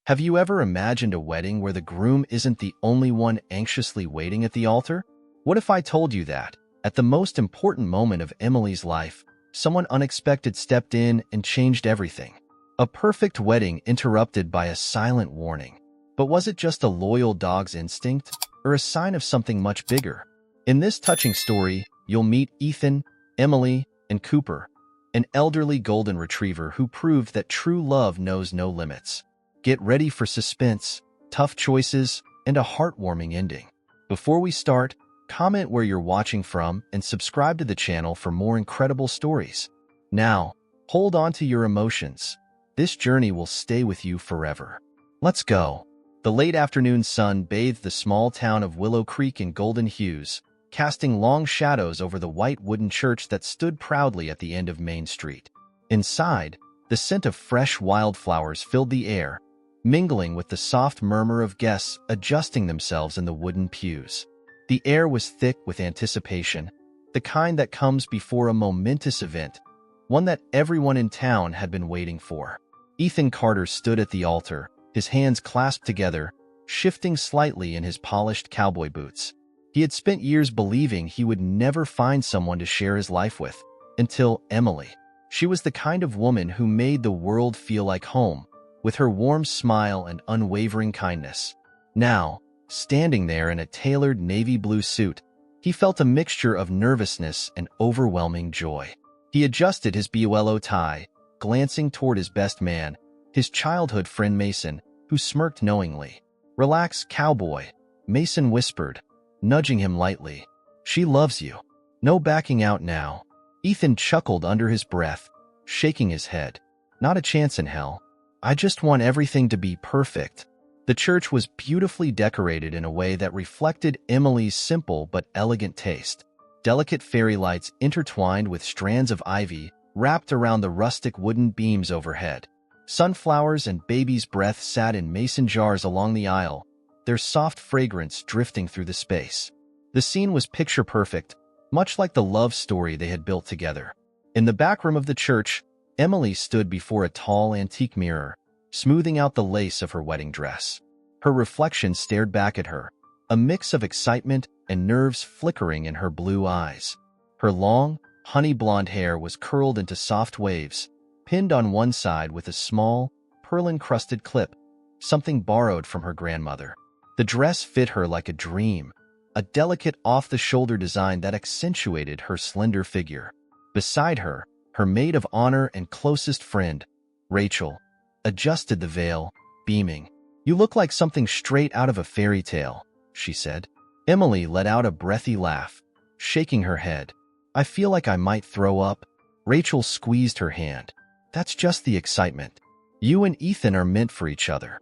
Have you ever imagined a wedding where the groom isn't the only one anxiously waiting at the altar? What if I told you that, at the most important moment of Emily's life, someone unexpected stepped in and changed everything? A perfect wedding interrupted by a silent warning. But was it just a loyal dog's instinct, or a sign of something much bigger? In this touching story, you'll meet Ethan, Emily, and Cooper, an elderly golden retriever who proved that true love knows no limits. Get ready for suspense, tough choices, and a heartwarming ending. Before we start, comment where you're watching from and subscribe to the channel for more incredible stories. Now, hold on to your emotions. This journey will stay with you forever. Let's go. The late afternoon sun bathed the small town of Willow Creek in golden hues, casting long shadows over the white wooden church that stood proudly at the end of Main Street. Inside, the scent of fresh wildflowers filled the air, mingling with the soft murmur of guests adjusting themselves in the wooden pews. The air was thick with anticipation, the kind that comes before a momentous event, one that everyone in town had been waiting for. Ethan Carter stood at the altar, his hands clasped together, shifting slightly in his polished cowboy boots. He had spent years believing he would never find someone to share his life with, until Emily. She was the kind of woman who made the world feel like home, with her warm smile and unwavering kindness. Now, standing there in a tailored navy blue suit, he felt a mixture of nervousness and overwhelming joy. He adjusted his BOLO tie, glancing toward his best man, his childhood friend Mason, who smirked knowingly. "Relax, cowboy," Mason whispered, nudging him lightly. "She loves you. No backing out now." Ethan chuckled under his breath, shaking his head. "Not a chance in hell. I just want everything to be perfect." The church was beautifully decorated in a way that reflected Emily's simple but elegant taste. Delicate fairy lights intertwined with strands of ivy wrapped around the rustic wooden beams overhead. Sunflowers and baby's breath sat in mason jars along the aisle, their soft fragrance drifting through the space. The scene was picture perfect, much like the love story they had built together. In the back room of the church, Emily stood before a tall antique mirror, smoothing out the lace of her wedding dress. Her reflection stared back at her, a mix of excitement and nerves flickering in her blue eyes. Her long, honey blonde hair was curled into soft waves, pinned on one side with a small, pearl-encrusted clip, something borrowed from her grandmother. The dress fit her like a dream, a delicate off-the-shoulder design that accentuated her slender figure. Beside her, her maid of honor and closest friend, Rachel, adjusted the veil, beaming. "You look like something straight out of a fairy tale," she said. Emily let out a breathy laugh, shaking her head. "I feel like I might throw up." Rachel squeezed her hand. "That's just the excitement. You and Ethan are meant for each other.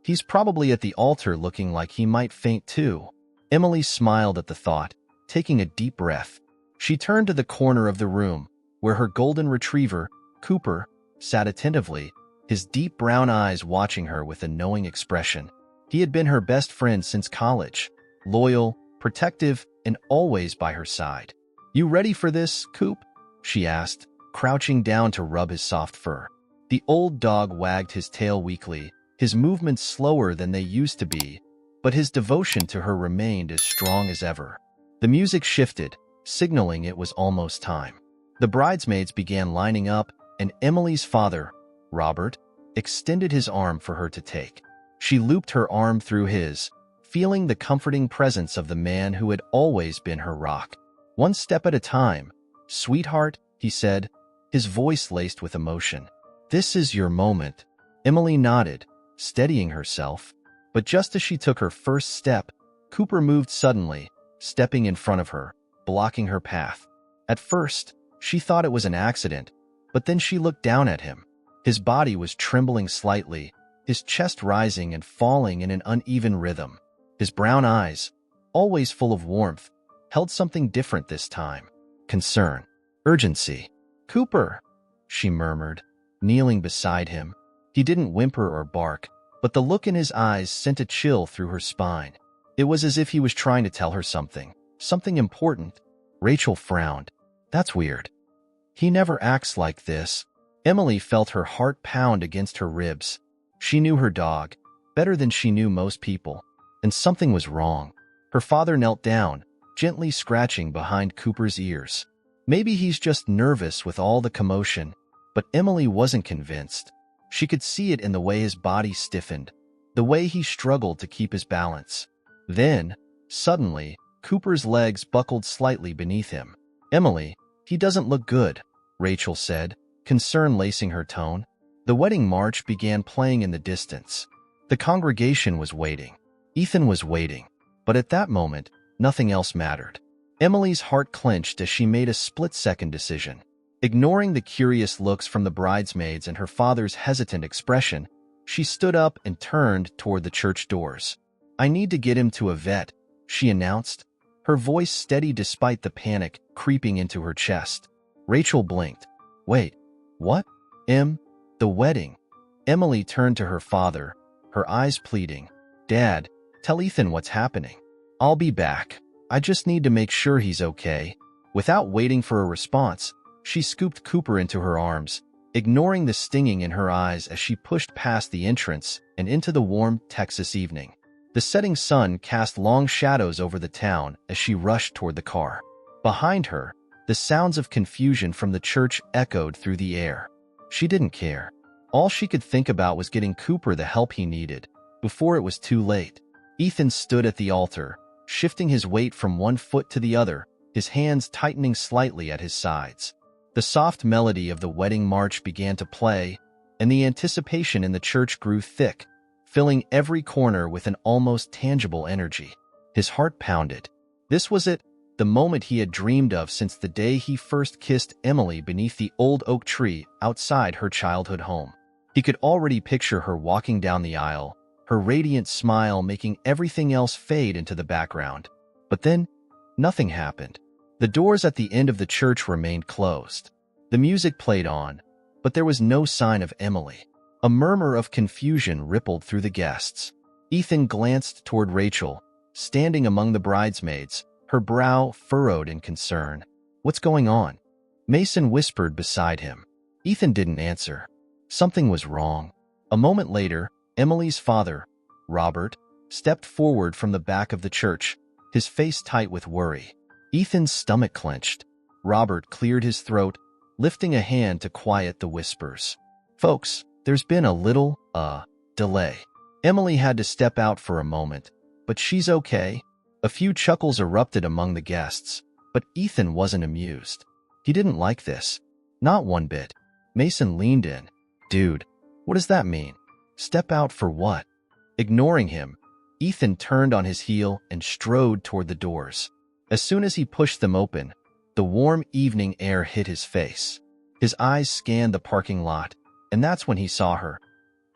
He's probably at the altar looking like he might faint too." Emily smiled at the thought, taking a deep breath. She turned to the corner of the room, where her golden retriever, Cooper, sat attentively, his deep brown eyes watching her with a knowing expression. He had been her best friend since college, loyal, protective, and always by her side. "You ready for this, Coop?" she asked, crouching down to rub his soft fur. The old dog wagged his tail weakly, his movements slower than they used to be, but his devotion to her remained as strong as ever. The music shifted, signaling it was almost time. The bridesmaids began lining up, and Emily's father, Robert, extended his arm for her to take. She looped her arm through his, feeling the comforting presence of the man who had always been her rock. "One step at a time, sweetheart," he said, his voice laced with emotion. "This is your moment." Emily nodded, steadying herself, but just as she took her first step, Cooper moved suddenly, stepping in front of her, blocking her path. At first, she thought it was an accident, but then she looked down at him. His body was trembling slightly, his chest rising and falling in an uneven rhythm. His brown eyes, always full of warmth, held something different this time. Concern. Urgency. "Cooper," she murmured, kneeling beside him. He didn't whimper or bark, but the look in his eyes sent a chill through her spine. It was as if he was trying to tell her something important. Rachel frowned. "That's weird. He never acts like this." Emily felt her heart pound against her ribs. She knew her dog, better than she knew most people. And something was wrong. Her father knelt down, gently scratching behind Cooper's ears. Maybe he's just nervous with all the commotion, but Emily wasn't convinced. She could see it in the way his body stiffened, the way he struggled to keep his balance. Then, suddenly, Cooper's legs buckled slightly beneath him. "Emily, he doesn't look good," Rachel said, concern lacing her tone. The wedding march began playing in the distance. The congregation was waiting. Ethan was waiting. But at that moment, nothing else mattered. Emily's heart clenched as she made a split-second decision. Ignoring the curious looks from the bridesmaids and her father's hesitant expression, she stood up and turned toward the church doors. "I need to get him to a vet," she announced, her voice steady despite the panic creeping into her chest. Rachel blinked. "Wait, what? The wedding." Emily turned to her father, her eyes pleading. "Dad, tell Ethan what's happening. I'll be back. I just need to make sure he's okay." Without waiting for a response, she scooped Cooper into her arms, ignoring the stinging in her eyes as she pushed past the entrance and into the warm Texas evening. The setting sun cast long shadows over the town as she rushed toward the car. Behind her, the sounds of confusion from the church echoed through the air. She didn't care. All she could think about was getting Cooper the help he needed, before it was too late. Ethan stood at the altar, shifting his weight from one foot to the other, his hands tightening slightly at his sides. The soft melody of the wedding march began to play, and the anticipation in the church grew thick, filling every corner with an almost tangible energy. His heart pounded. This was it, the moment he had dreamed of since the day he first kissed Emily beneath the old oak tree outside her childhood home. He could already picture her walking down the aisle, her radiant smile making everything else fade into the background. But then, nothing happened. The doors at the end of the church remained closed. The music played on, but there was no sign of Emily. A murmur of confusion rippled through the guests. Ethan glanced toward Rachel, standing among the bridesmaids, her brow furrowed in concern. "What's going on?" Mason whispered beside him. Ethan didn't answer. Something was wrong. A moment later, Emily's father, Robert, stepped forward from the back of the church, his face tight with worry. Ethan's stomach clenched. Robert cleared his throat, lifting a hand to quiet the whispers. "Folks, there's been a little, delay. Emily had to step out for a moment, but she's okay." A few chuckles erupted among the guests, but Ethan wasn't amused. He didn't like this. Not one bit. Mason leaned in. "Dude, what does that mean? Step out for what?" Ignoring him, Ethan turned on his heel and strode toward the doors. As soon as he pushed them open, the warm evening air hit his face. His eyes scanned the parking lot, and that's when he saw her.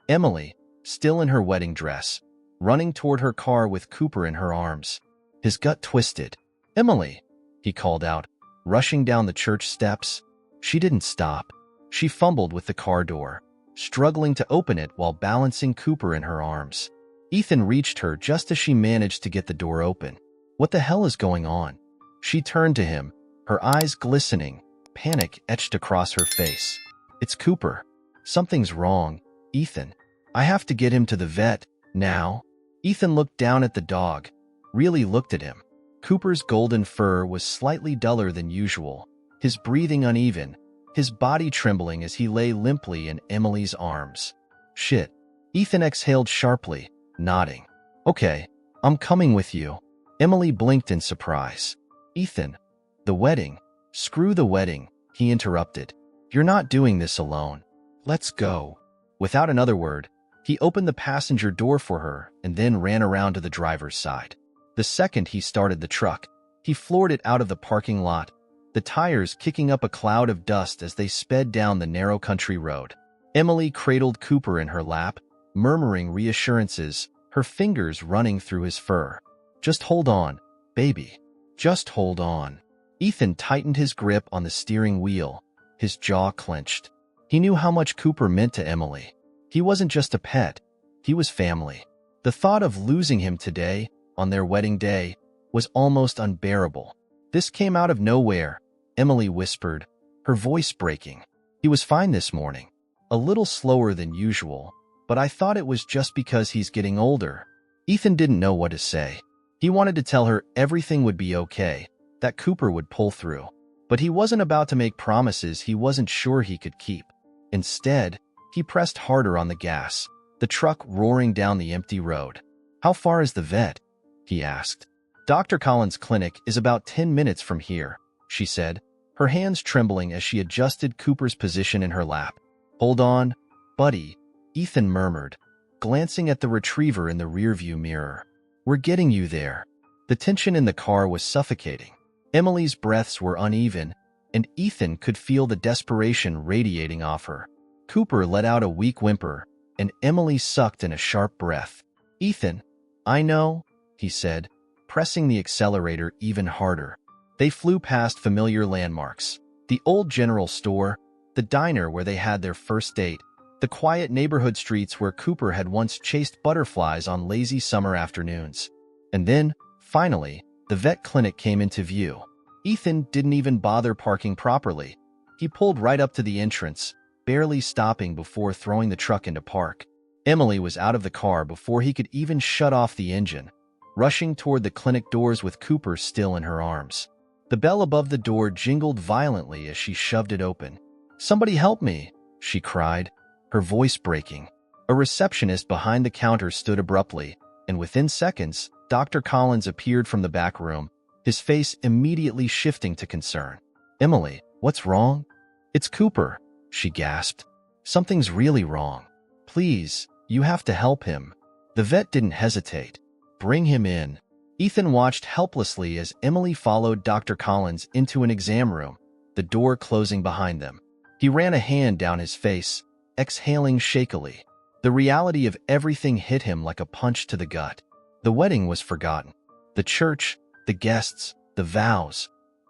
Emily, still in her wedding dress, running toward her car with Cooper in her arms. His gut twisted. "Emily," he called out, rushing down the church steps. She didn't stop. She fumbled with the car door, struggling to open it while balancing Cooper in her arms. Ethan reached her just as she managed to get the door open. "What the hell is going on?" She turned to him, her eyes glistening, panic etched across her face. "It's Cooper. Something's wrong, Ethan. I have to get him to the vet, now." Ethan looked down at the dog, really looked at him. Cooper's golden fur was slightly duller than usual, his breathing uneven, his body trembling as he lay limply in Emily's arms. "Shit." Ethan exhaled sharply, nodding. "Okay, I'm coming with you." Emily blinked in surprise. "Ethan, the wedding." "Screw the wedding," he interrupted. "You're not doing this alone. Let's go." Without another word, he opened the passenger door for her and then ran around to the driver's side. The second he started the truck, he floored it out of the parking lot, the tires kicking up a cloud of dust as they sped down the narrow country road. Emily cradled Cooper in her lap, murmuring reassurances, her fingers running through his fur. "Just hold on, baby. Just hold on." Ethan tightened his grip on the steering wheel, his jaw clenched. He knew how much Cooper meant to Emily. He wasn't just a pet, he was family. The thought of losing him today, on their wedding day, was almost unbearable. "This came out of nowhere," Emily whispered, her voice breaking. "He was fine this morning. A little slower than usual, but I thought it was just because he's getting older. Ethan didn't know what to say. He wanted to tell her everything would be okay, that Cooper would pull through. But he wasn't about to make promises he wasn't sure he could keep. Instead, he pressed harder on the gas, the truck roaring down the empty road. "How far is the vet?" he asked. "Dr. Collins' clinic is about 10 minutes from here," she said, her hands trembling as she adjusted Cooper's position in her lap. "Hold on, buddy," Ethan murmured, glancing at the retriever in the rearview mirror. "We're getting you there." The tension in the car was suffocating. Emily's breaths were uneven, and Ethan could feel the desperation radiating off her. Cooper let out a weak whimper, and Emily sucked in a sharp breath. "Ethan, I know," he said, pressing the accelerator even harder. They flew past familiar landmarks. The old general store, the diner where they had their first date, the quiet neighborhood streets where Cooper had once chased butterflies on lazy summer afternoons. And then, finally, the vet clinic came into view. Ethan didn't even bother parking properly. He pulled right up to the entrance, barely stopping before throwing the truck into park. Emily was out of the car before he could even shut off the engine, rushing toward the clinic doors with Cooper still in her arms. The bell above the door jingled violently as she shoved it open. "Somebody help me," she cried, her voice breaking. A receptionist behind the counter stood abruptly, and within seconds, Dr. Collins appeared from the back room, his face immediately shifting to concern. "Emily, what's wrong?" "It's Cooper," she gasped. "Something's really wrong. Please, you have to help him." The vet didn't hesitate. "Bring him in." Ethan watched helplessly as Emily followed Dr. Collins into an exam room, the door closing behind them. He ran a hand down his face, exhaling shakily. The reality of everything hit him like a punch to the gut. The wedding was forgotten. The church, the guests, the vows,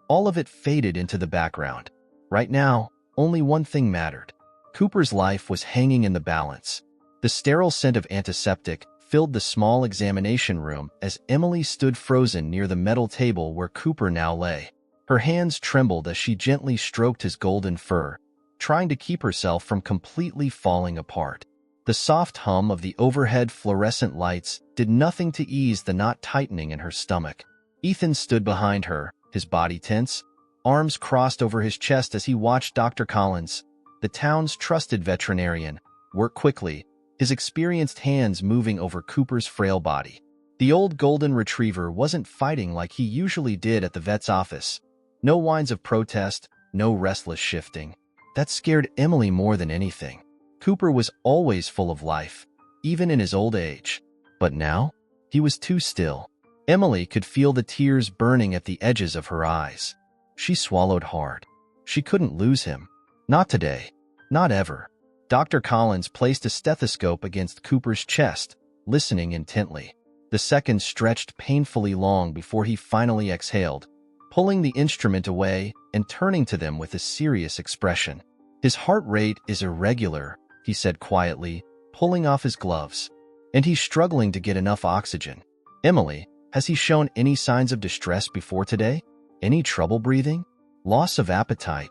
all of it faded into the background. Right now, only one thing mattered. Cooper's life was hanging in the balance. The sterile scent of antiseptic filled the small examination room as Emily stood frozen near the metal table where Cooper now lay. Her hands trembled as she gently stroked his golden fur, trying to keep herself from completely falling apart. The soft hum of the overhead fluorescent lights did nothing to ease the knot tightening in her stomach. Ethan stood behind her, his body tense, arms crossed over his chest as he watched Dr. Collins, the town's trusted veterinarian, work quickly, his experienced hands moving over Cooper's frail body. The old golden retriever wasn't fighting like he usually did at the vet's office. No whines of protest, no restless shifting. That scared Emily more than anything. Cooper was always full of life, even in his old age. But now, he was too still. Emily could feel the tears burning at the edges of her eyes. She swallowed hard. She couldn't lose him. Not today. Not ever. Dr. Collins placed a stethoscope against Cooper's chest, listening intently. The seconds stretched painfully long before he finally exhaled, pulling the instrument away and turning to them with a serious expression. "His heart rate is irregular," he said quietly, pulling off his gloves. "And he's struggling to get enough oxygen." "Emily, has he shown any signs of distress before today? Any trouble breathing? Loss of appetite?"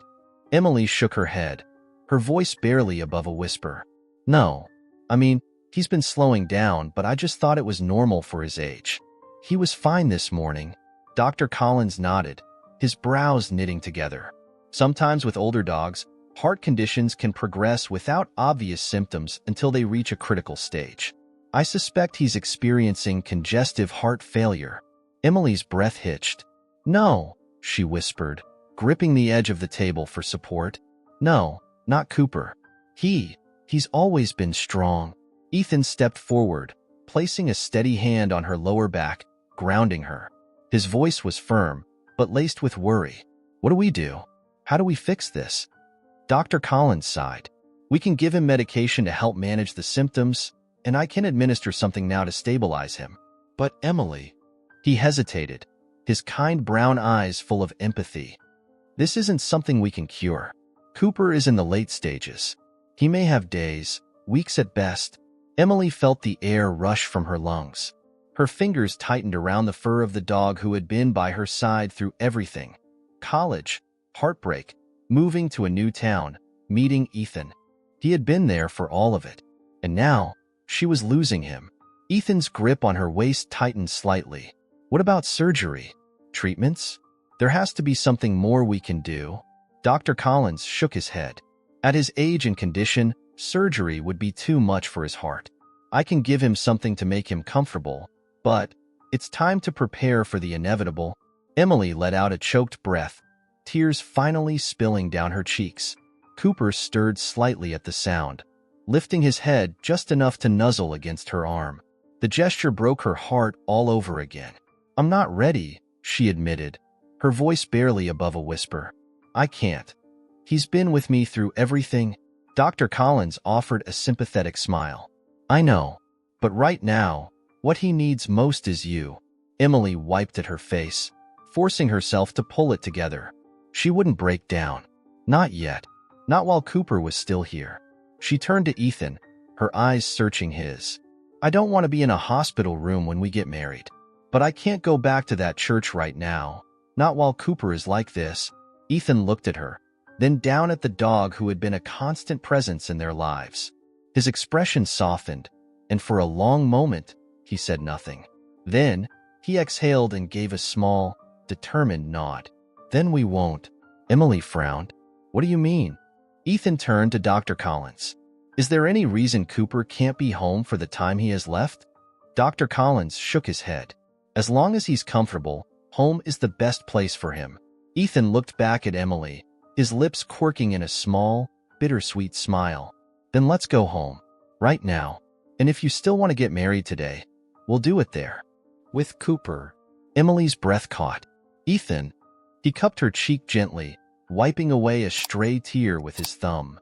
Emily shook her head, her voice barely above a whisper. "No. I mean, he's been slowing down, but I just thought it was normal for his age. He was fine this morning." Dr. Collins nodded, his brows knitting together. Sometimes with older dogs, heart conditions can progress without obvious symptoms until they reach a critical stage. "I suspect he's experiencing congestive heart failure." Emily's breath hitched. "No," she whispered, gripping the edge of the table for support. "No, not Cooper. He's always been strong." Ethan stepped forward, placing a steady hand on her lower back, grounding her. His voice was firm, but laced with worry. "What do we do? How do we fix this?" Dr. Collins sighed. "We can give him medication to help manage the symptoms, and I can administer something now to stabilize him." "But Emily..." He hesitated, his kind brown eyes full of empathy. "This isn't something we can cure. Cooper is in the late stages. He may have days, weeks at best." Emily felt the air rush from her lungs. Her fingers tightened around the fur of the dog who had been by her side through everything. College, heartbreak, moving to a new town, meeting Ethan. He had been there for all of it. And now, She was losing him. Ethan's grip on her waist tightened slightly. What about surgery? Treatments? There has to be something more we can do. Dr. Collins shook his head. At his age and condition, surgery would be too much for his heart. I can give him something to make him comfortable, but it's time to prepare for the inevitable. Emily let out a choked breath, tears finally spilling down her cheeks. Cooper stirred slightly at the sound, lifting his head just enough to nuzzle against her arm. The gesture broke her heart all over again. I'm not ready, she admitted, her voice barely above a whisper. I can't. He's been with me through everything. Dr. Collins offered a sympathetic smile. I know, but right now, what he needs most is you. Emily wiped at her face, forcing herself to pull it together. She wouldn't break down. Not yet. Not while Cooper was still here. She turned to Ethan, her eyes searching his. I don't want to be in a hospital room when we get married. But I can't go back to that church right now. Not while Cooper is like this. Ethan looked at her, then down at the dog who had been a constant presence in their lives. His expression softened, and for a long moment, he said nothing. Then, he exhaled and gave a small, determined nod. Then we won't. Emily frowned. What do you mean? Ethan turned to Dr. Collins. Is there any reason Cooper can't be home for the time he has left? Dr. Collins shook his head. As long as he's comfortable, home is the best place for him. Ethan looked back at Emily, his lips quirking in a small, bittersweet smile. Then let's go home. Right now. And if you still want to get married today, we'll do it there. With Cooper. Emily's breath caught. Ethan. He cupped her cheek gently, wiping away a stray tear with his thumb.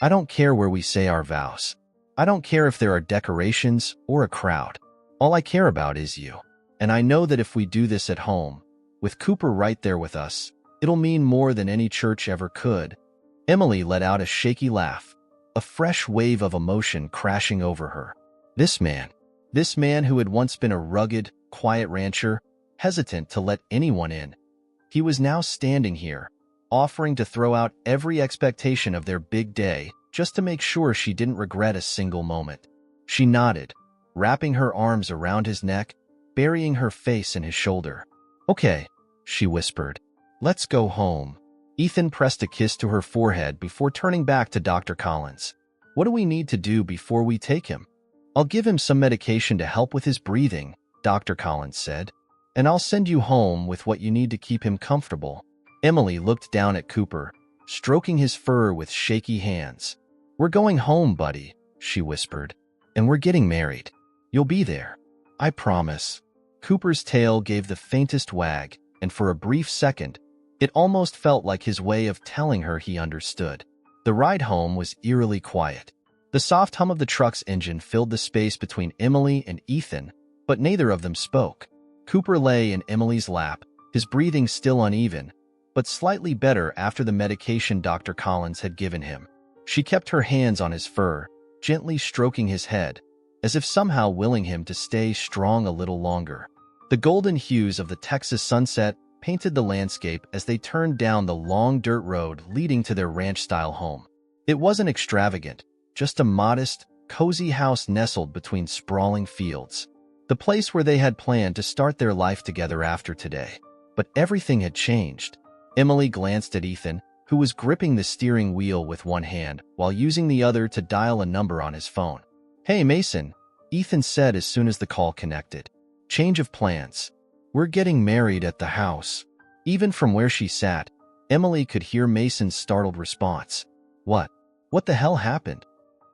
I don't care where we say our vows. I don't care if there are decorations or a crowd. All I care about is you. And I know that if we do this at home, with Cooper right there with us, it'll mean more than any church ever could. Emily let out a shaky laugh, a fresh wave of emotion crashing over her. This man who had once been a rugged, quiet rancher, hesitant to let anyone in. He was now standing here, offering to throw out every expectation of their big day just to make sure she didn't regret a single moment. She nodded, wrapping her arms around his neck, burying her face in his shoulder. Okay, she whispered. Let's go home. Ethan pressed a kiss to her forehead before turning back to Dr. Collins. What do we need to do before we take him? I'll give him some medication to help with his breathing, Dr. Collins said. And I'll send you home with what you need to keep him comfortable. Emily looked down at Cooper, stroking his fur with shaky hands. We're going home, buddy, she whispered. And we're getting married. You'll be there. I promise. Cooper's tail gave the faintest wag, and for a brief second, it almost felt like his way of telling her he understood. The ride home was eerily quiet. The soft hum of the truck's engine filled the space between Emily and Ethan, but neither of them spoke. Cooper lay in Emily's lap, his breathing still uneven, but slightly better after the medication Dr. Collins had given him. She kept her hands on his fur, gently stroking his head, as if somehow willing him to stay strong a little longer. The golden hues of the Texas sunset painted the landscape as they turned down the long dirt road leading to their ranch-style home. It wasn't extravagant, just a modest, cozy house nestled between sprawling fields. The place where they had planned to start their life together after today. But everything had changed. Emily glanced at Ethan, who was gripping the steering wheel with one hand while using the other to dial a number on his phone. Hey, Mason, Ethan said as soon as the call connected. Change of plans. We're getting married at the house. Even from where she sat, Emily could hear Mason's startled response. What? What the hell happened?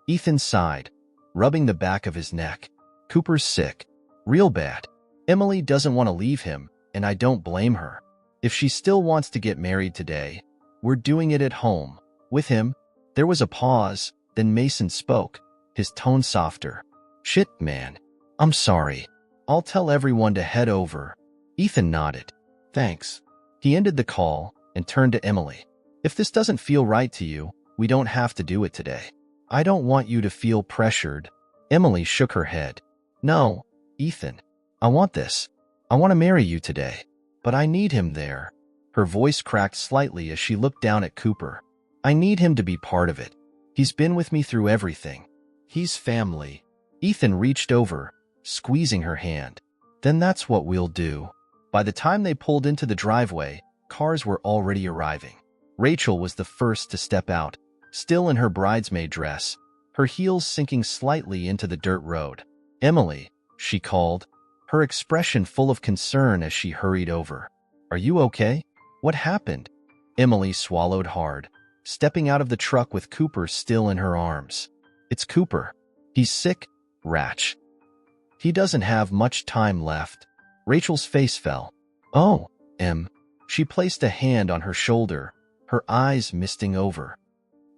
Ethan sighed, rubbing the back of his neck. Cooper's sick. Real bad. Emily doesn't want to leave him, and I don't blame her. If she still wants to get married today, we're doing it at home. With him. There was a pause, then Mason spoke, his tone softer. Shit, man. I'm sorry. I'll tell everyone to head over. Ethan nodded. Thanks. He ended the call and turned to Emily. If this doesn't feel right to you, we don't have to do it today. I don't want you to feel pressured. Emily shook her head. No, Ethan. I want this. I want to marry you today. But I need him there. Her voice cracked slightly as she looked down at Cooper. I need him to be part of it. He's been with me through everything. He's family. Ethan reached over, squeezing her hand. Then that's what we'll do. By the time they pulled into the driveway, cars were already arriving. Rachel was the first to step out, still in her bridesmaid dress, her heels sinking slightly into the dirt road. "Emily," she called, her expression full of concern as she hurried over. "Are you okay? What happened?" Emily swallowed hard, stepping out of the truck with Cooper still in her arms. "It's Cooper. He's sick, Ratch. He doesn't have much time left." Rachel's face fell. "Oh, Em." She placed a hand on her shoulder, her eyes misting over.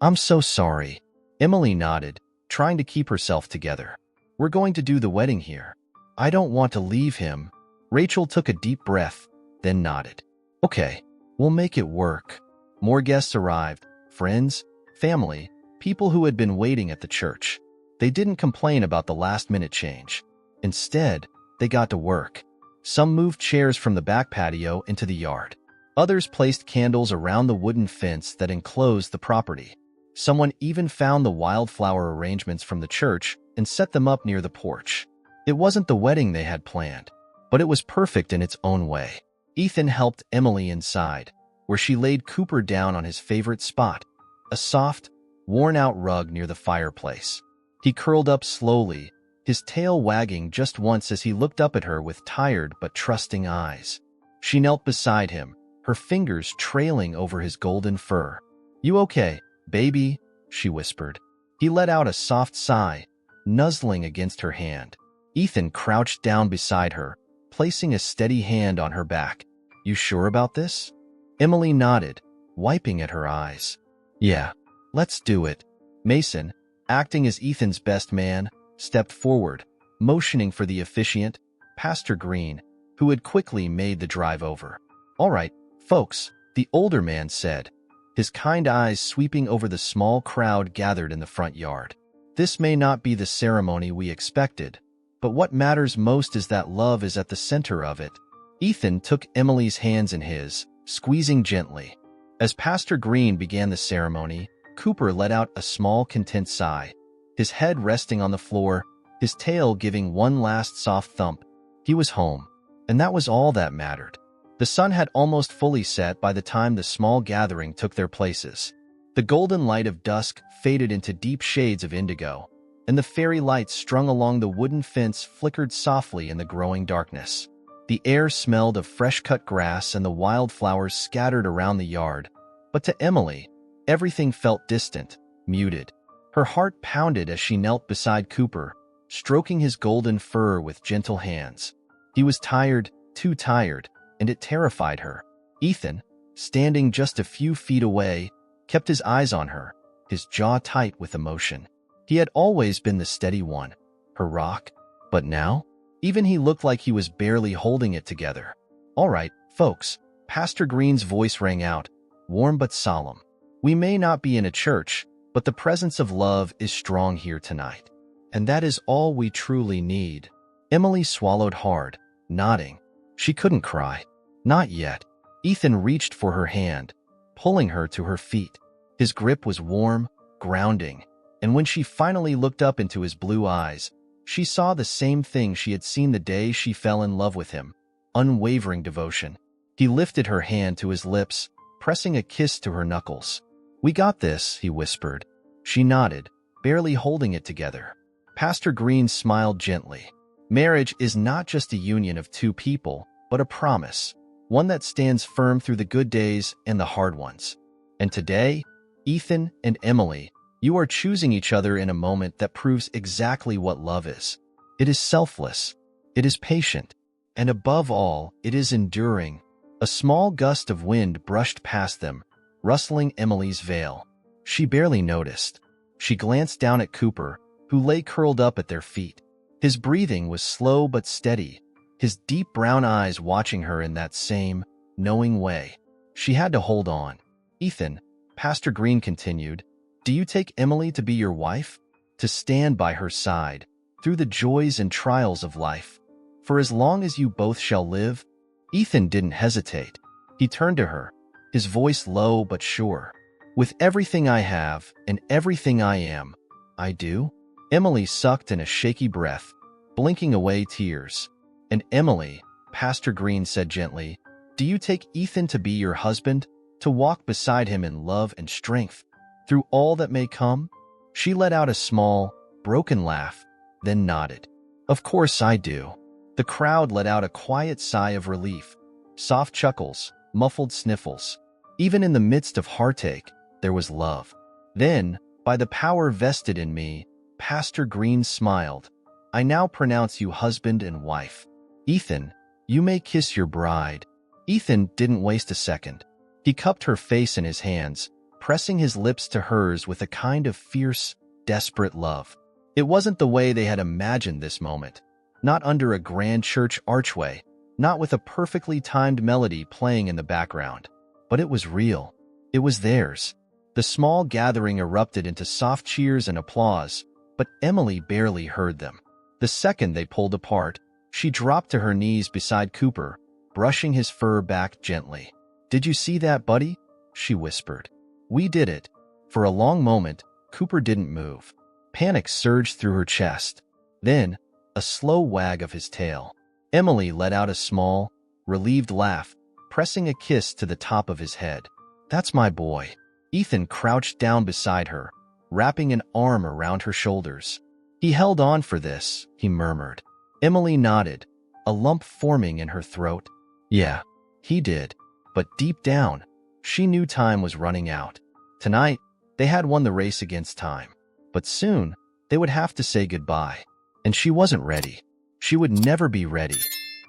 "I'm so sorry." Emily nodded, trying to keep herself together. "We're going to do the wedding here. I don't want to leave him." Rachel took a deep breath, then nodded. "Okay, we'll make it work." More guests arrived, friends, family, people who had been waiting at the church. They didn't complain about the last-minute change. Instead, they got to work. Some moved chairs from the back patio into the yard. Others placed candles around the wooden fence that enclosed the property. Someone even found the wildflower arrangements from the church and set them up near the porch. It wasn't the wedding they had planned, but it was perfect in its own way. Ethan helped Emily inside, where she laid Cooper down on his favorite spot, a soft, worn-out rug near the fireplace. He curled up slowly, his tail wagging just once as he looked up at her with tired but trusting eyes. She knelt beside him, her fingers trailing over his golden fur. "You okay, baby?" she whispered. He let out a soft sigh, nuzzling against her hand. Ethan crouched down beside her, placing a steady hand on her back. "You sure about this?" Emily nodded, wiping at her eyes. "Yeah, let's do it." Mason, acting as Ethan's best man, stepped forward, motioning for the officiant, Pastor Green, who had quickly made the drive over. "All right, folks," the older man said, his kind eyes sweeping over the small crowd gathered in the front yard. "This may not be the ceremony we expected, but what matters most is that love is at the center of it." Ethan took Emily's hands in his, squeezing gently. As Pastor Green began the ceremony, Cooper let out a small, content sigh, his head resting on the floor, his tail giving one last soft thump. He was home, and that was all that mattered. The sun had almost fully set by the time the small gathering took their places. The golden light of dusk faded into deep shades of indigo, and the fairy lights strung along the wooden fence flickered softly in the growing darkness. The air smelled of fresh-cut grass and the wildflowers scattered around the yard, but to Emily, everything felt distant, muted. Her heart pounded as she knelt beside Cooper, stroking his golden fur with gentle hands. He was tired, too tired, and it terrified her. Ethan, standing just a few feet away, kept his eyes on her, his jaw tight with emotion. He had always been the steady one, her rock, but now, even he looked like he was barely holding it together. "All right, folks," Pastor Green's voice rang out, warm but solemn. "We may not be in a church, but the presence of love is strong here tonight. And that is all we truly need." Emily swallowed hard, nodding. She couldn't cry. Not yet. Ethan reached for her hand, pulling her to her feet. His grip was warm, grounding, and when she finally looked up into his blue eyes, she saw the same thing she had seen the day she fell in love with him, unwavering devotion. He lifted her hand to his lips, pressing a kiss to her knuckles. "We got this," he whispered. She nodded, barely holding it together. Pastor Green smiled gently. "Marriage is not just a union of two people, but a promise, one that stands firm through the good days and the hard ones. And today, Ethan and Emily, you are choosing each other in a moment that proves exactly what love is. It is selfless, it is patient, and above all, it is enduring." A small gust of wind brushed past them, rustling Emily's veil. She barely noticed. She glanced down at Cooper, who lay curled up at their feet. His breathing was slow but steady, his deep brown eyes watching her in that same, knowing way. She had to hold on. "Ethan," Pastor Green continued, "do you take Emily to be your wife? To stand by her side, through the joys and trials of life, for as long as you both shall live?" Ethan didn't hesitate. He turned to her, his voice low but sure. "With everything I have and everything I am, I do." Emily sucked in a shaky breath, blinking away tears. And Emily, Pastor Green said gently, do you take Ethan to be your husband, to walk beside him in love and strength, through all that may come? She let out a small, broken laugh, then nodded. Of course I do. The crowd let out a quiet sigh of relief, soft chuckles, muffled sniffles. Even in the midst of heartache, there was love. Then, by the power vested in me, Pastor Green smiled. I now pronounce you husband and wife. Ethan, you may kiss your bride. Ethan didn't waste a second. He cupped her face in his hands, pressing his lips to hers with a kind of fierce, desperate love. It wasn't the way they had imagined this moment. Not under a grand church archway, not with a perfectly timed melody playing in the background. But it was real. It was theirs. The small gathering erupted into soft cheers and applause, but Emily barely heard them. The second they pulled apart, she dropped to her knees beside Cooper, brushing his fur back gently. Did you see that, buddy? She whispered. We did it. For a long moment, Cooper didn't move. Panic surged through her chest. Then, a slow wag of his tail. Emily let out a small, relieved laugh, pressing a kiss to the top of his head. That's my boy. Ethan crouched down beside her, wrapping an arm around her shoulders. He held on for this, he murmured. Emily nodded, a lump forming in her throat. Yeah, he did. But deep down, she knew time was running out. Tonight, they had won the race against time. But soon, they would have to say goodbye. And she wasn't ready. She would never be ready.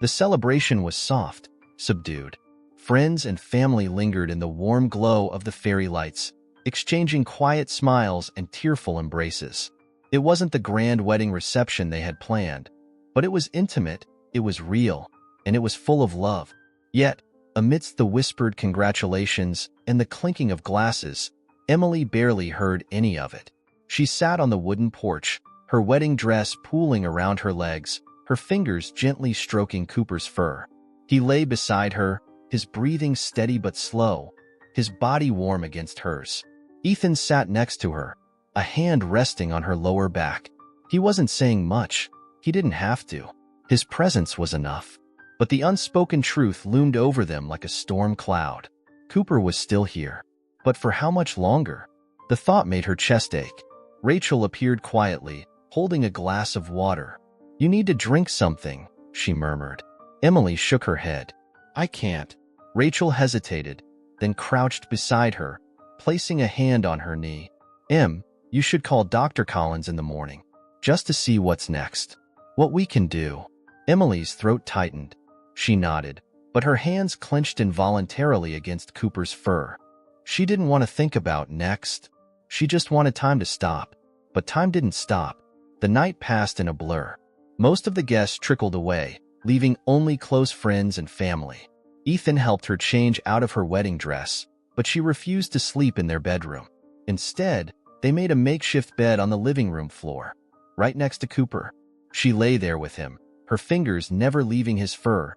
The celebration was soft, subdued. Friends and family lingered in the warm glow of the fairy lights, exchanging quiet smiles and tearful embraces. It wasn't the grand wedding reception they had planned, but it was intimate, it was real, and it was full of love. Yet, amidst the whispered congratulations and the clinking of glasses, Emily barely heard any of it. She sat on the wooden porch, her wedding dress pooling around her legs, her fingers gently stroking Cooper's fur. He lay beside her, his breathing steady but slow, his body warm against hers. Ethan sat next to her, a hand resting on her lower back. He wasn't saying much. He didn't have to. His presence was enough. But the unspoken truth loomed over them like a storm cloud. Cooper was still here. But for how much longer? The thought made her chest ache. Rachel appeared quietly, holding a glass of water. You need to drink something, she murmured. Emily shook her head. I can't. Rachel hesitated, then crouched beside her, placing a hand on her knee. You should call Dr. Collins in the morning, just to see what's next. What we can do. Emily's throat tightened. She nodded, but her hands clenched involuntarily against Cooper's fur. She didn't want to think about next. She just wanted time to stop. But time didn't stop. The night passed in a blur. Most of the guests trickled away, leaving only close friends and family. Ethan helped her change out of her wedding dress, but she refused to sleep in their bedroom. Instead, they made a makeshift bed on the living room floor, right next to Cooper. She lay there with him, her fingers never leaving his fur,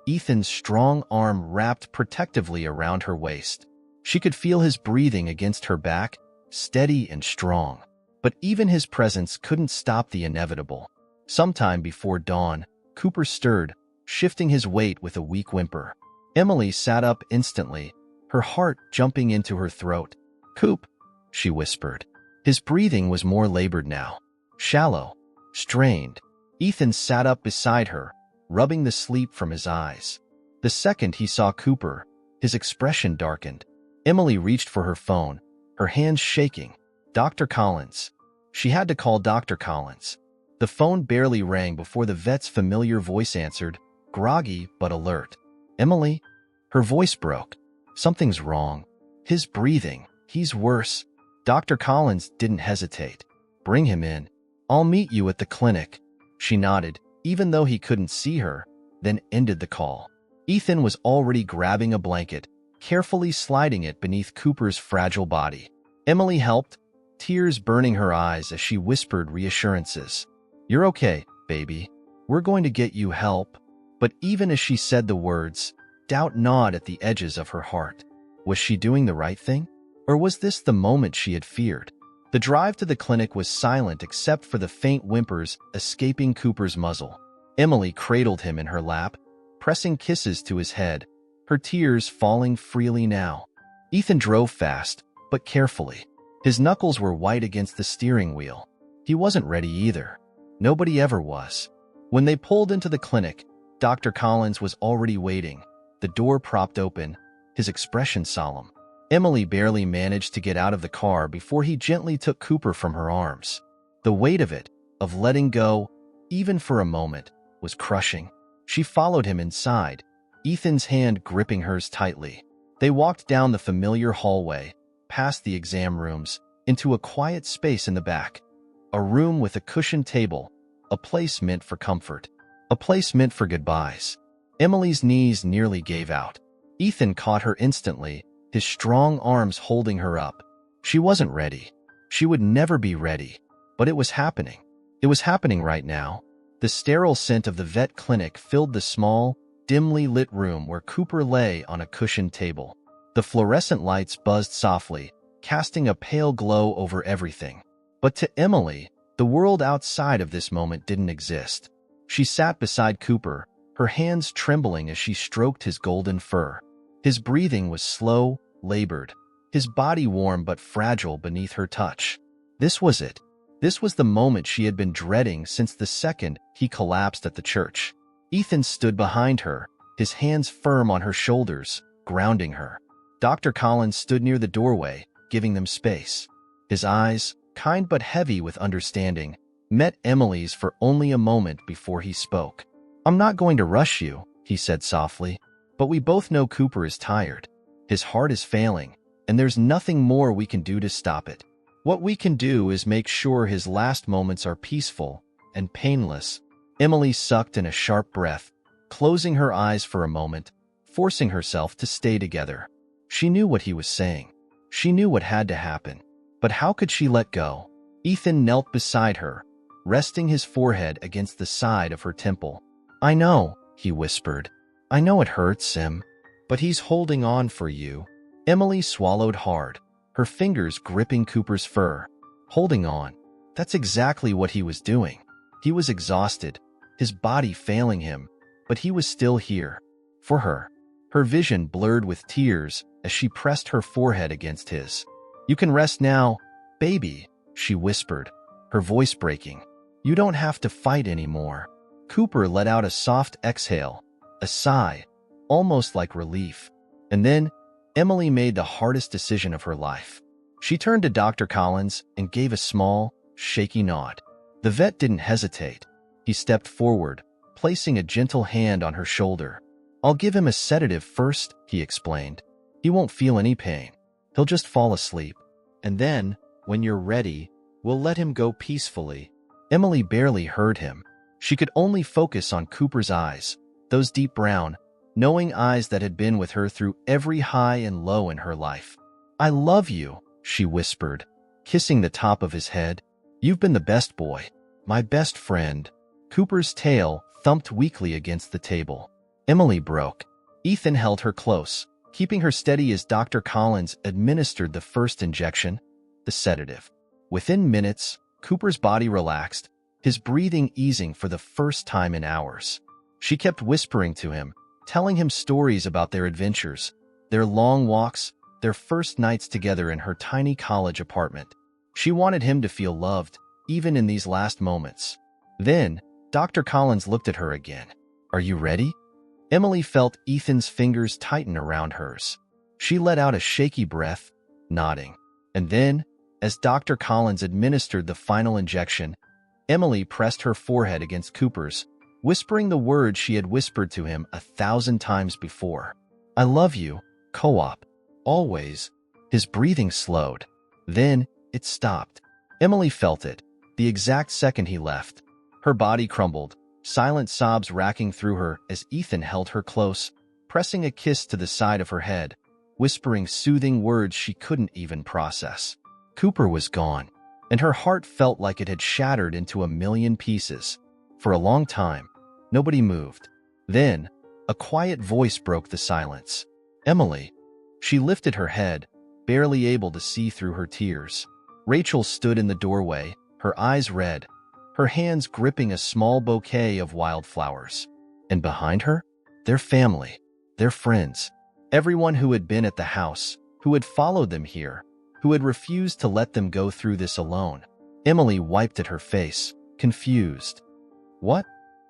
Ethan's strong arm wrapped protectively around her waist. She could feel his breathing against her back, steady and strong. But even his presence couldn't stop the inevitable. Sometime before dawn, Cooper stirred, shifting his weight with a weak whimper. Emily sat up instantly, her heart jumping into her throat. Coop, she whispered. His breathing was more labored now, shallow, strained. Ethan sat up beside her, rubbing the sleep from his eyes. The second he saw Cooper, his expression darkened. Emily reached for her phone, her hands shaking. Dr. Collins. She had to call Dr. Collins. The phone barely rang before the vet's familiar voice answered, groggy but alert. Emily? Her voice broke. Something's wrong. His breathing. He's worse. Dr. Collins didn't hesitate. Bring him in. I'll meet you at the clinic. She nodded, even though he couldn't see her, then ended the call. Ethan was already grabbing a blanket, carefully sliding it beneath Cooper's fragile body. Emily helped, tears burning her eyes as she whispered reassurances. You're okay, baby. We're going to get you help. But even as she said the words, doubt gnawed at the edges of her heart. Was she doing the right thing? Or was this the moment she had feared? The drive to the clinic was silent except for the faint whimpers escaping Cooper's muzzle. Emily cradled him in her lap, pressing kisses to his head, her tears falling freely now. Ethan drove fast, but carefully. His knuckles were white against the steering wheel. He wasn't ready either. Nobody ever was. When they pulled into the clinic, Dr. Collins was already waiting, the door propped open, his expression solemn. Emily barely managed to get out of the car before he gently took Cooper from her arms. The weight of it, of letting go, even for a moment, was crushing. She followed him inside, Ethan's hand gripping hers tightly. They walked down the familiar hallway, past the exam rooms, into a quiet space in the back. A room with a cushioned table, a place meant for comfort, a place meant for goodbyes. Emily's knees nearly gave out. Ethan caught her instantly, his strong arms holding her up. She wasn't ready. She would never be ready. But it was happening. It was happening right now. The sterile scent of the vet clinic filled the small, dimly lit room where Cooper lay on a cushioned table. The fluorescent lights buzzed softly, casting a pale glow over everything. But to Emily, the world outside of this moment didn't exist. She sat beside Cooper, her hands trembling as she stroked his golden fur. His breathing was slow, labored, his body warm but fragile beneath her touch. This was it. This was the moment she had been dreading since the second he collapsed at the church. Ethan stood behind her, his hands firm on her shoulders, grounding her. Dr. Collins stood near the doorway, giving them space. His eyes, kind but heavy with understanding, met Emily's for only a moment before he spoke. "I'm not going to rush you," he said softly, "but we both know Cooper is tired. His heart is failing, and there's nothing more we can do to stop it. What we can do is make sure his last moments are peaceful and painless." Emily sucked in a sharp breath, closing her eyes for a moment, forcing herself to stay together. She knew what he was saying. She knew what had to happen. But how could she let go? Ethan knelt beside her, resting his forehead against the side of her temple. "I know," he whispered. "I know it hurts, Em, but he's holding on for you." Emily swallowed hard, her fingers gripping Cooper's fur. Holding on. That's exactly what he was doing. He was exhausted, his body failing him, but he was still here. For her. Her vision blurred with tears as she pressed her forehead against his. "You can rest now, baby," she whispered, her voice breaking. "You don't have to fight anymore." Cooper let out a soft exhale, a sigh, almost like relief. And then, Emily made the hardest decision of her life. She turned to Dr. Collins and gave a small, shaky nod. The vet didn't hesitate. He stepped forward, placing a gentle hand on her shoulder. "I'll give him a sedative first," he explained. "He won't feel any pain. He'll just fall asleep. And then, when you're ready, we'll let him go peacefully." Emily barely heard him. She could only focus on Cooper's eyes, those deep brown, knowing eyes that had been with her through every high and low in her life. "I love you," she whispered, kissing the top of his head. "You've been the best boy, my best friend." Cooper's tail thumped weakly against the table. Emily broke. Ethan held her close, keeping her steady as Dr. Collins administered the first injection, the sedative. Within minutes, Cooper's body relaxed, his breathing easing for the first time in hours. She kept whispering to him, telling him stories about their adventures, their long walks, their first nights together in her tiny college apartment. She wanted him to feel loved, even in these last moments. Then, Dr. Collins looked at her again. "Are you ready?" Emily felt Ethan's fingers tighten around hers. She let out a shaky breath, nodding. And then, as Dr. Collins administered the final injection, Emily pressed her forehead against Cooper's, whispering the words she had whispered to him 1,000 times before. "I love you, Co-op. Always." His breathing slowed. Then, it stopped. Emily felt it, the exact second he left. Her body crumbled, silent sobs racking through her as Ethan held her close, pressing a kiss to the side of her head, whispering soothing words she couldn't even process. Cooper was gone, and her heart felt like it had shattered into a million pieces. For a long time, nobody moved. Then, a quiet voice broke the silence. "Emily." She lifted her head, barely able to see through her tears. Rachel stood in the doorway, her eyes red, her hands gripping a small bouquet of wildflowers. And behind her, their family, their friends, everyone who had been at the house, who had followed them here, who had refused to let them go through this alone. Emily wiped at her face, confused. What?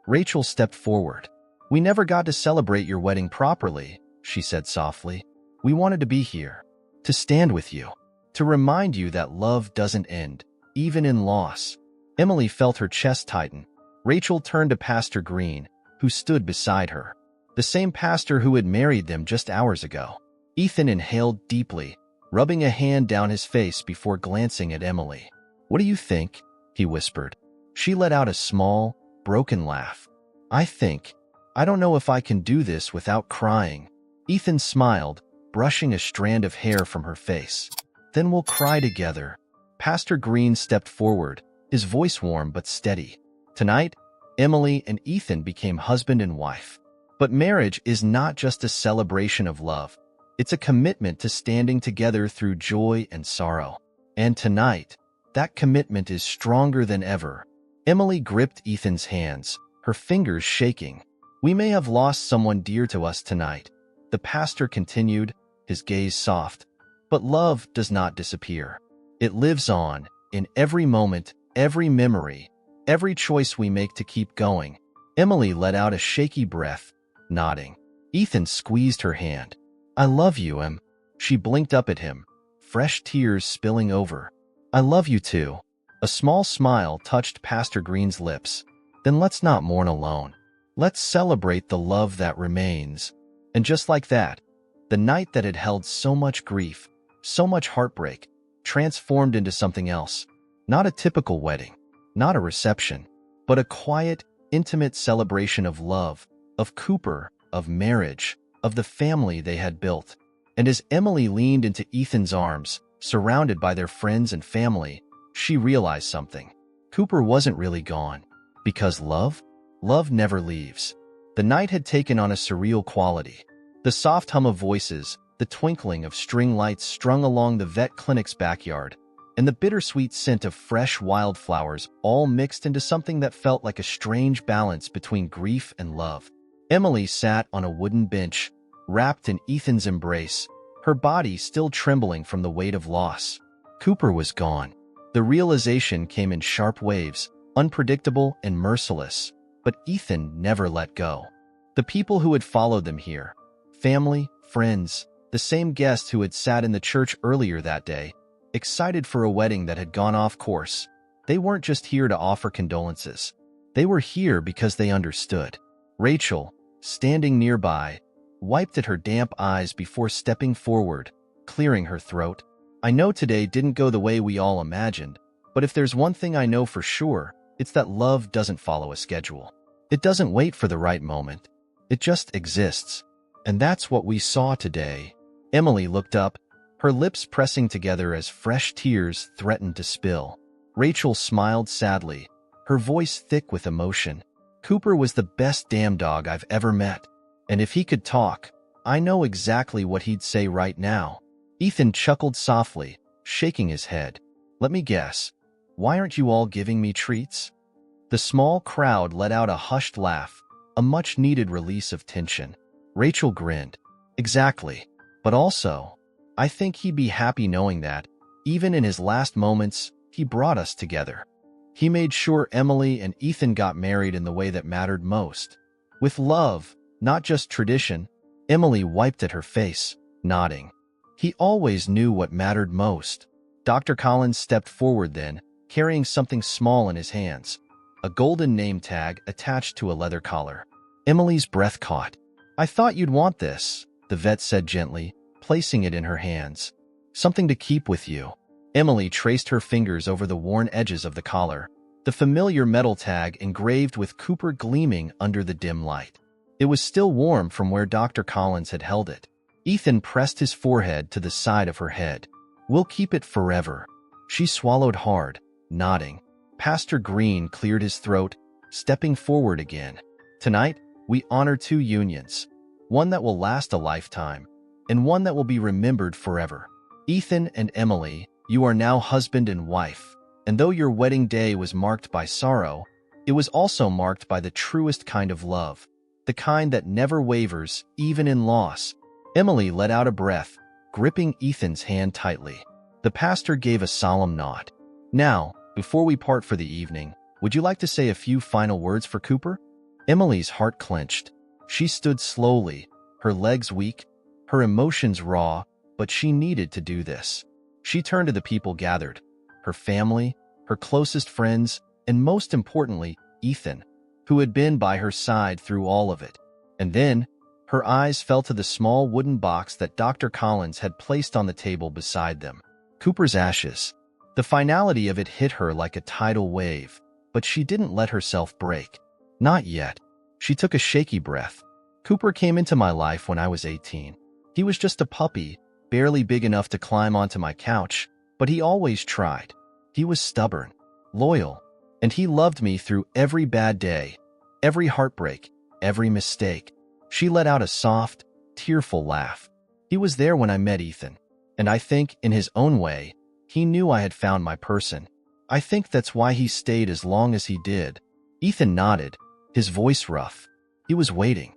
Rachel stepped forward. We never got to celebrate your wedding properly, she said softly. We wanted to be here, to stand with you, to remind you that love doesn't end, even in loss. Emily felt her chest tighten. Rachel turned to Pastor Green, who stood beside her, the same pastor who had married them just hours ago. Ethan inhaled deeply, rubbing a hand down his face before glancing at Emily. What do you think? He whispered. She let out a small, broken laugh. I don't know if I can do this without crying. Ethan smiled, brushing a strand of hair from her face. Then we'll cry together. Pastor Green stepped forward, his voice warm but steady. Tonight, Emily and Ethan became husband and wife. But marriage is not just a celebration of love. It's a commitment to standing together through joy and sorrow. And tonight, that commitment is stronger than ever. Emily gripped Ethan's hands, her fingers shaking. We may have lost someone dear to us tonight, the pastor continued, his gaze soft. But love does not disappear. It lives on, in every moment, every memory, every choice we make to keep going. Emily let out a shaky breath, nodding. Ethan squeezed her hand. I love you, Em. She blinked up at him, fresh tears spilling over. I love you too. A small smile touched Pastor Green's lips. Then let's not mourn alone. Let's celebrate the love that remains. And just like that, the night that had held so much grief, so much heartbreak, transformed into something else. Not a typical wedding, not a reception, but a quiet, intimate celebration of love, of Cooper, of marriage, of the family they had built. And as Emily leaned into Ethan's arms, surrounded by their friends and family, she realized something. Cooper wasn't really gone. Because love never leaves. The night had taken on a surreal quality. The soft hum of voices, the twinkling of string lights strung along the vet clinic's backyard, and the bittersweet scent of fresh wildflowers all mixed into something that felt like a strange balance between grief and love. Emily sat on a wooden bench, wrapped in Ethan's embrace, her body still trembling from the weight of loss. Cooper was gone. The realization came in sharp waves, unpredictable and merciless, but Ethan never let go. The people who had followed them here, family, friends, the same guests who had sat in the church earlier that day, excited for a wedding that had gone off course, they weren't just here to offer condolences. They were here because they understood. Rachel, standing nearby, wiped at her damp eyes before stepping forward, clearing her throat. I know today didn't go the way we all imagined, but if there's one thing I know for sure, it's that love doesn't follow a schedule. It doesn't wait for the right moment. It just exists. And that's what we saw today. Emily looked up, her lips pressing together as fresh tears threatened to spill. Rachel smiled sadly, her voice thick with emotion. Cooper was the best damn dog I've ever met. And if he could talk, I know exactly what he'd say right now. Ethan chuckled softly, shaking his head. Let me guess. Why aren't you all giving me treats? The small crowd let out a hushed laugh, a much-needed release of tension. Rachel grinned. Exactly. But also, I think he'd be happy knowing that, even in his last moments, he brought us together. He made sure Emily and Ethan got married in the way that mattered most. With love, not just tradition. Emily wiped at her face, nodding. He always knew what mattered most. Dr. Collins stepped forward then, carrying something small in his hands, a golden name tag attached to a leather collar. Emily's breath caught. I thought you'd want this, the vet said gently, placing it in her hands. Something to keep with you. Emily traced her fingers over the worn edges of the collar, the familiar metal tag engraved with Cooper gleaming under the dim light. It was still warm from where Dr. Collins had held it. Ethan pressed his forehead to the side of her head. We'll keep it forever. She swallowed hard, nodding. Pastor Green cleared his throat, stepping forward again. Tonight, we honor two unions, one that will last a lifetime, and one that will be remembered forever. Ethan and Emily, You are now husband and wife, and though your wedding day was marked by sorrow, it was also marked by the truest kind of love, the kind that never wavers, even in loss. Emily let out a breath, gripping Ethan's hand tightly. The pastor gave a solemn nod. Now, before we part for the evening, would you like to say a few final words for Cooper? Emily's heart clenched. She stood slowly, her legs weak, her emotions raw, but she needed to do this. She turned to the people gathered, her family, her closest friends, and most importantly, Ethan, who had been by her side through all of it. And then, her eyes fell to the small wooden box that Dr. Collins had placed on the table beside them. Cooper's ashes. The finality of it hit her like a tidal wave, but she didn't let herself break. Not yet. She took a shaky breath. Cooper came into my life when I was 18. He was just a puppy, barely big enough to climb onto my couch, but he always tried. He was stubborn, loyal, and he loved me through every bad day, every heartbreak, every mistake. She let out a soft, tearful laugh. He was there when I met Ethan, and I think, in his own way, he knew I had found my person. I think that's why he stayed as long as he did. Ethan nodded, his voice rough. He was waiting.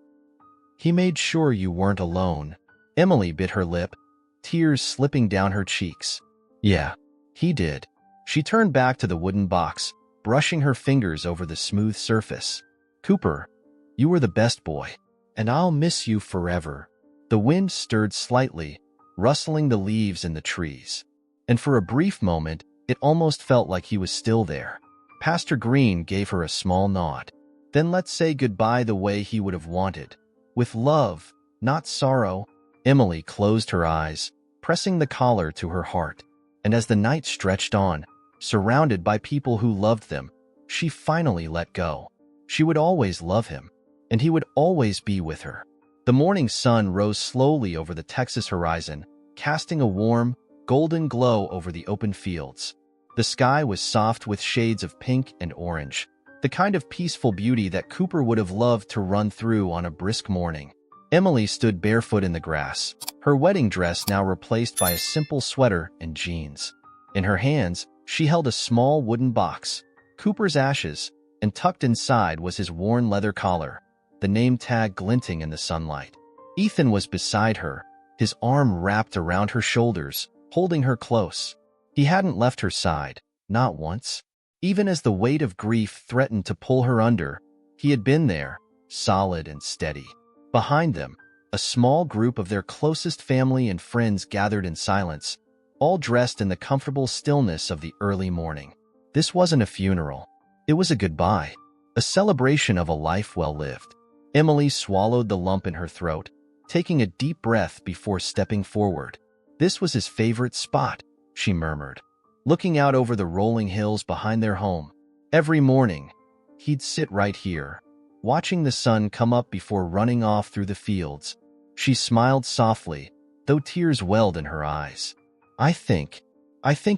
He made sure you weren't alone. Emily bit her lip, tears slipping down her cheeks. Yeah, he did. She turned back to the wooden box, brushing her fingers over the smooth surface. Cooper, you were the best boy, and I'll miss you forever. The wind stirred slightly, rustling the leaves in the trees. And for a brief moment, it almost felt like he was still there. Pastor Green gave her a small nod. Then let's say goodbye the way he would have wanted. With love, not sorrow. Emily closed her eyes, pressing the collar to her heart. And as the night stretched on, surrounded by people who loved them, she finally let go. She would always love him, and he would always be with her. The morning sun rose slowly over the Texas horizon, casting a warm, golden glow over the open fields. The sky was soft with shades of pink and orange, the kind of peaceful beauty that Cooper would have loved to run through on a brisk morning. Emily stood barefoot in the grass, her wedding dress now replaced by a simple sweater and jeans. In her hands, she held a small wooden box, Cooper's ashes, and tucked inside was his worn leather collar, the name tag glinting in the sunlight. Ethan was beside her, his arm wrapped around her shoulders, holding her close. He hadn't left her side, not once. Even as the weight of grief threatened to pull her under, he had been there, solid and steady. Behind them, a small group of their closest family and friends gathered in silence, all dressed in the comfortable stillness of the early morning. This wasn't a funeral. It was a goodbye, a celebration of a life well lived. Emily swallowed the lump in her throat, taking a deep breath before stepping forward. This was his favorite spot, she murmured, looking out over the rolling hills behind their home. Every morning, he'd sit right here, watching the sun come up before running off through the fields. She smiled softly, though tears welled in her eyes. I think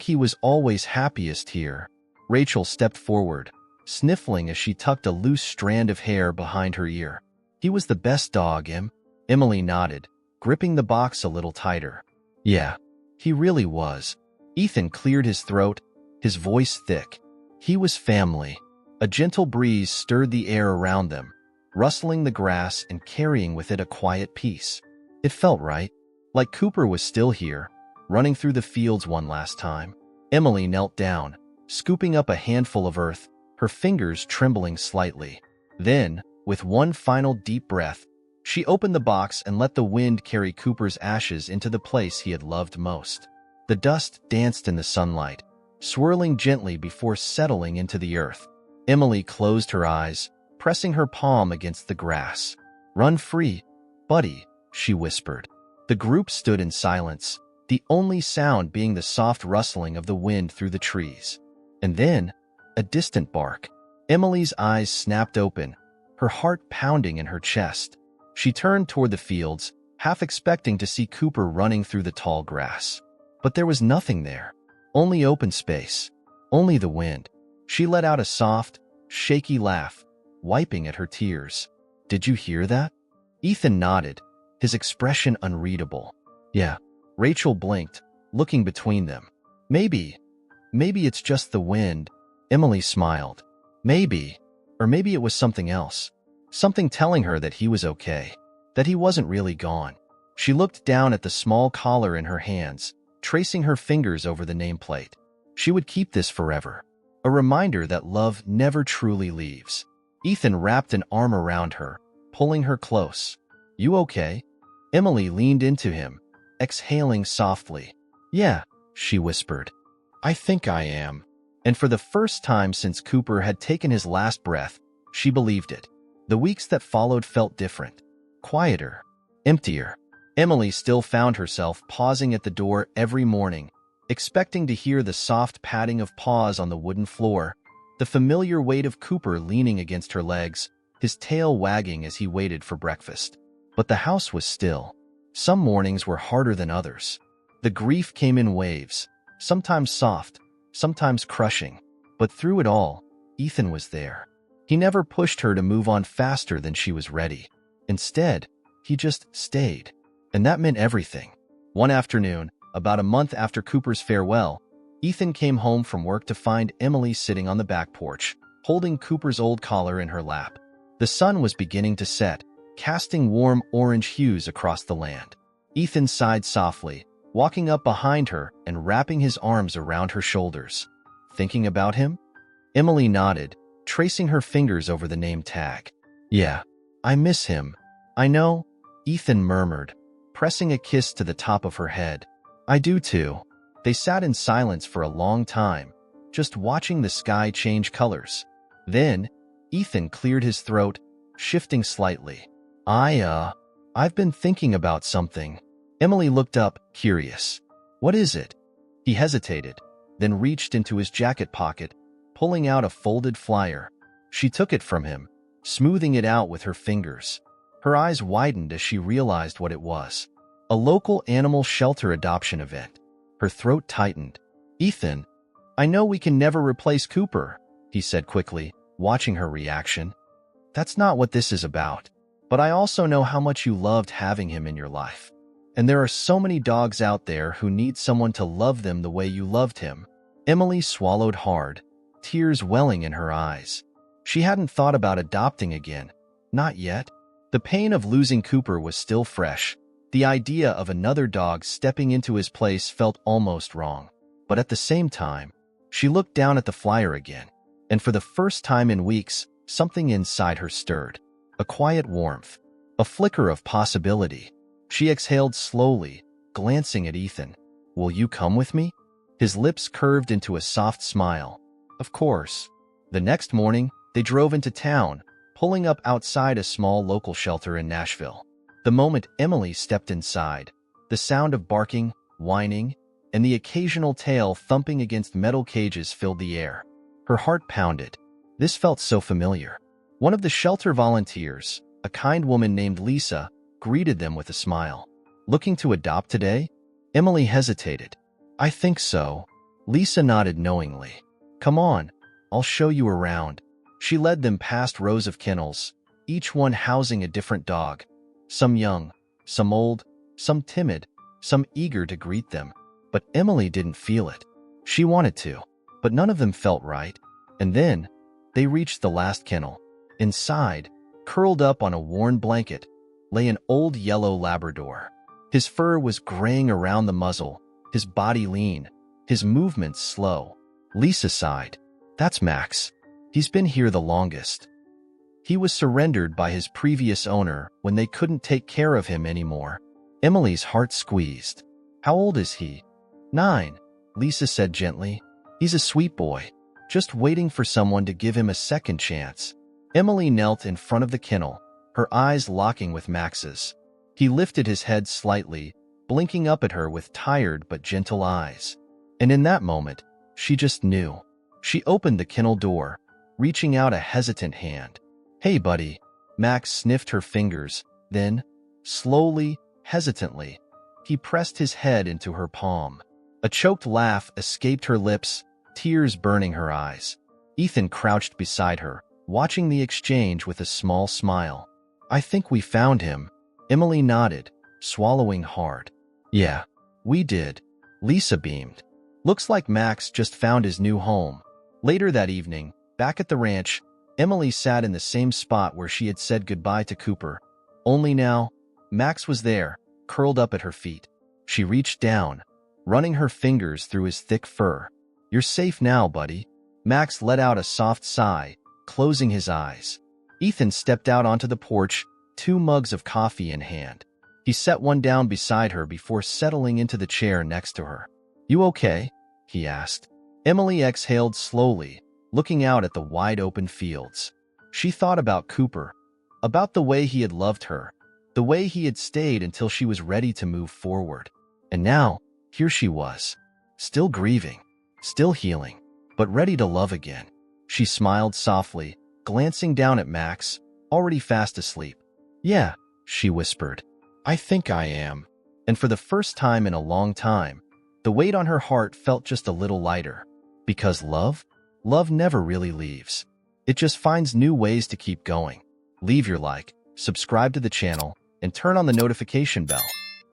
he was always happiest here. Rachel stepped forward, sniffling as she tucked a loose strand of hair behind her ear. He was the best dog, Em. Emily nodded, gripping the box a little tighter. Yeah, he really was. Ethan cleared his throat, his voice thick. He was family. A gentle breeze stirred the air around them, rustling the grass and carrying with it a quiet peace. It felt right, like Cooper was still here, running through the fields one last time. Emily knelt down, scooping up a handful of earth, her fingers trembling slightly. Then, with one final deep breath, she opened the box and let the wind carry Cooper's ashes into the place he had loved most. The dust danced in the sunlight, swirling gently before settling into the earth. Emily closed her eyes, pressing her palm against the grass. Run free, buddy, she whispered. The group stood in silence, the only sound being the soft rustling of the wind through the trees. And then, a distant bark. Emily's eyes snapped open, her heart pounding in her chest. She turned toward the fields, half expecting to see Cooper running through the tall grass. But there was nothing there. Only open space. Only the wind. She let out a soft, shaky laugh, wiping at her tears. Did you hear that? Ethan nodded, his expression unreadable. Yeah. Rachel blinked, looking between them. Maybe. Maybe it's just the wind. Emily smiled. Maybe. Or maybe it was something else. Something telling her that he was okay. That he wasn't really gone. She looked down at the small collar in her hands, tracing her fingers over the nameplate. She would keep this forever. A reminder that love never truly leaves. Ethan wrapped an arm around her, pulling her close. You okay? Emily leaned into him, exhaling softly. Yeah, she whispered. I think I am. And for the first time since Cooper had taken his last breath, she believed it. The weeks that followed felt different. Quieter. Emptier. Emily still found herself pausing at the door every morning, expecting to hear the soft padding of paws on the wooden floor, the familiar weight of Cooper leaning against her legs, his tail wagging as he waited for breakfast. But the house was still. Some mornings were harder than others. The grief came in waves, sometimes soft, sometimes crushing. But through it all, Ethan was there. He never pushed her to move on faster than she was ready. Instead, he just stayed. And that meant everything. One afternoon, about a month after Cooper's farewell, Ethan came home from work to find Emily sitting on the back porch, holding Cooper's old collar in her lap. The sun was beginning to set, casting warm orange hues across the land. Ethan sighed softly, walking up behind her and wrapping his arms around her shoulders. Thinking about him? Emily nodded, tracing her fingers over the name tag. Yeah, I miss him. I know, Ethan murmured, pressing a kiss to the top of her head. I do too. They sat in silence for a long time, just watching the sky change colors. Then, Ethan cleared his throat, shifting slightly. I've been thinking about something. Emily looked up, curious. What is it? He hesitated, then reached into his jacket pocket, pulling out a folded flyer. She took it from him, smoothing it out with her fingers. Her eyes widened as she realized what it was. A local animal shelter adoption event. Her throat tightened. Ethan, I know we can never replace Cooper, he said quickly, watching her reaction. That's not what this is about. But I also know how much you loved having him in your life. And there are so many dogs out there who need someone to love them the way you loved him. Emily swallowed hard, tears welling in her eyes. She hadn't thought about adopting again. Not yet. The pain of losing Cooper was still fresh. The idea of another dog stepping into his place felt almost wrong. But at the same time, she looked down at the flyer again, and for the first time in weeks, something inside her stirred. A quiet warmth, a flicker of possibility. She exhaled slowly, glancing at Ethan. Will you come with me? His lips curved into a soft smile. Of course. The next morning, they drove into town, pulling up outside a small local shelter in Nashville. The moment Emily stepped inside, the sound of barking, whining, and the occasional tail thumping against metal cages filled the air. Her heart pounded. This felt so familiar. One of the shelter volunteers, a kind woman named Lisa, greeted them with a smile. Looking to adopt today? Emily hesitated. I think so. Lisa nodded knowingly. Come on, I'll show you around. She led them past rows of kennels, each one housing a different dog. Some young, some old, some timid, some eager to greet them. But Emily didn't feel it. She wanted to, but none of them felt right. And then, they reached the last kennel. Inside, curled up on a worn blanket, lay an old yellow Labrador. His fur was graying around the muzzle, his body lean, his movements slow. Lisa sighed. That's Max. He's been here the longest. He was surrendered by his previous owner when they couldn't take care of him anymore. Emily's heart squeezed. How old is he? 9, Lisa said gently. He's a sweet boy, just waiting for someone to give him a second chance. Emily knelt in front of the kennel, her eyes locking with Max's. He lifted his head slightly, blinking up at her with tired but gentle eyes. And in that moment, she just knew. She opened the kennel door, reaching out a hesitant hand. Hey, buddy. Max sniffed her fingers, then, slowly, hesitantly, he pressed his head into her palm. A choked laugh escaped her lips, tears burning her eyes. Ethan crouched beside her, watching the exchange with a small smile. I think we found him. Emily nodded, swallowing hard. Yeah, we did. Lisa beamed. Looks like Max just found his new home. Later that evening, back at the ranch, Emily sat in the same spot where she had said goodbye to Cooper. Only now, Max was there, curled up at her feet. She reached down, running her fingers through his thick fur. "You're safe now, buddy." Max let out a soft sigh, closing his eyes. Ethan stepped out onto the porch, 2 mugs of coffee in hand. He set one down beside her before settling into the chair next to her. "You okay?" he asked. Emily exhaled slowly, looking out at the wide-open fields. She thought about Cooper, about the way he had loved her, the way he had stayed until she was ready to move forward. And now, here she was, still grieving, still healing, but ready to love again. She smiled softly, glancing down at Max, already fast asleep. "Yeah," she whispered. "I think I am." And for the first time in a long time, the weight on her heart felt just a little lighter. Because love never really leaves. It just finds new ways to keep going. Leave your like, subscribe to the channel, and turn on the notification bell.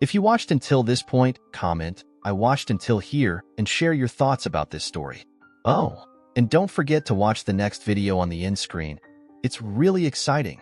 If you watched until this point, comment, "I watched until here," and share your thoughts about this story. Oh, and don't forget to watch the next video on the end screen. It's really exciting.